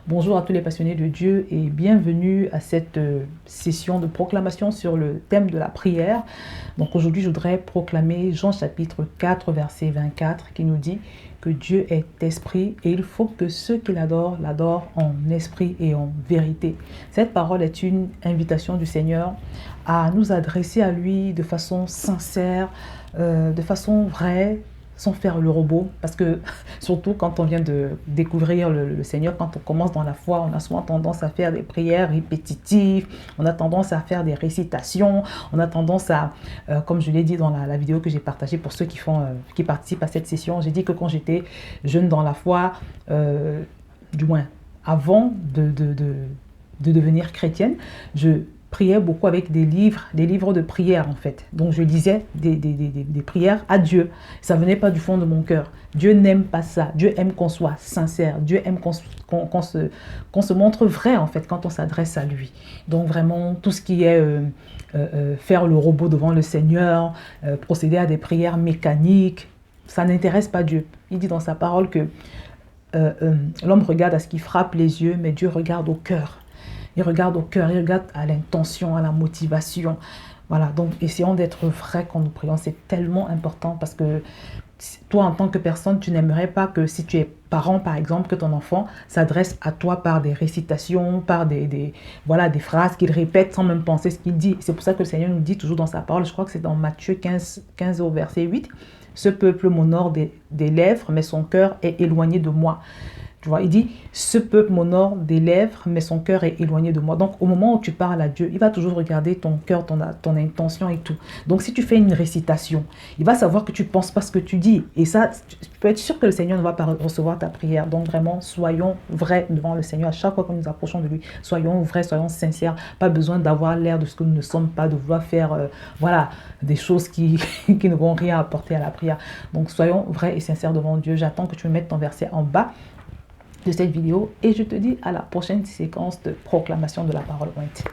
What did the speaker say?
Bonjour à tous les passionnés de Dieu et bienvenue à cette session de proclamation sur le thème de la prière. Donc aujourd'hui, je voudrais proclamer Jean chapitre 4, verset 24 qui nous dit que Dieu est esprit et il faut que ceux qui l'adorent, l'adorent en esprit et en vérité. Cette parole est une invitation du Seigneur à nous adresser à lui de façon sincère, de façon vraie, sans faire le robot, parce que surtout quand on vient de découvrir le Seigneur, quand on commence dans la foi, on a souvent tendance à faire des prières répétitives, on a tendance à faire des récitations, on a tendance à, comme je l'ai dit dans la vidéo que j'ai partagée pour ceux qui participent à cette session, j'ai dit que quand j'étais jeune dans la foi, du moins avant de devenir chrétienne, je priais beaucoup avec des livres de prière en fait. Donc je lisais des prières à Dieu. Ça venait pas du fond de mon cœur. Dieu n'aime pas ça. Dieu aime qu'on soit sincère. Dieu aime qu'on se montre vrai en fait quand on s'adresse à lui. Donc vraiment tout ce qui est faire le robot devant le Seigneur, procéder à des prières mécaniques, ça n'intéresse pas Dieu. Il dit dans sa parole que l'homme regarde à ce qui frappe les yeux, mais Dieu regarde au cœur. Il regarde au cœur, il regarde à l'intention, à la motivation. Voilà, donc essayons d'être vrais quand nous prions. C'est tellement important parce que toi, en tant que personne, tu n'aimerais pas que si tu es parent, par exemple, que ton enfant s'adresse à toi par des récitations, par voilà, des phrases qu'il répète sans même penser ce qu'il dit. C'est pour ça que le Seigneur nous dit toujours dans sa parole, je crois que c'est dans Matthieu 15 au verset 8, « Ce peuple m'honore des lèvres, mais son cœur est éloigné de moi. » Tu vois, il dit, ce peuple m'honore des lèvres, mais son cœur est éloigné de moi. Donc, au moment où tu parles à Dieu, il va toujours regarder ton cœur, ton intention et tout. Donc, si tu fais une récitation, il va savoir que tu ne penses pas ce que tu dis. Et ça, tu peux être sûr que le Seigneur ne va pas recevoir ta prière. Donc, vraiment, soyons vrais devant le Seigneur. À chaque fois que nous nous approchons de lui, soyons vrais, soyons sincères. Pas besoin d'avoir l'air de ce que nous ne sommes pas, de vouloir faire, voilà, des choses qui ne vont rien apporter à la prière. Donc, soyons vrais et sincères devant Dieu. J'attends que tu me mettes ton verset en bas de cette vidéo et je te dis à la prochaine séquence de proclamation de la parole ointe.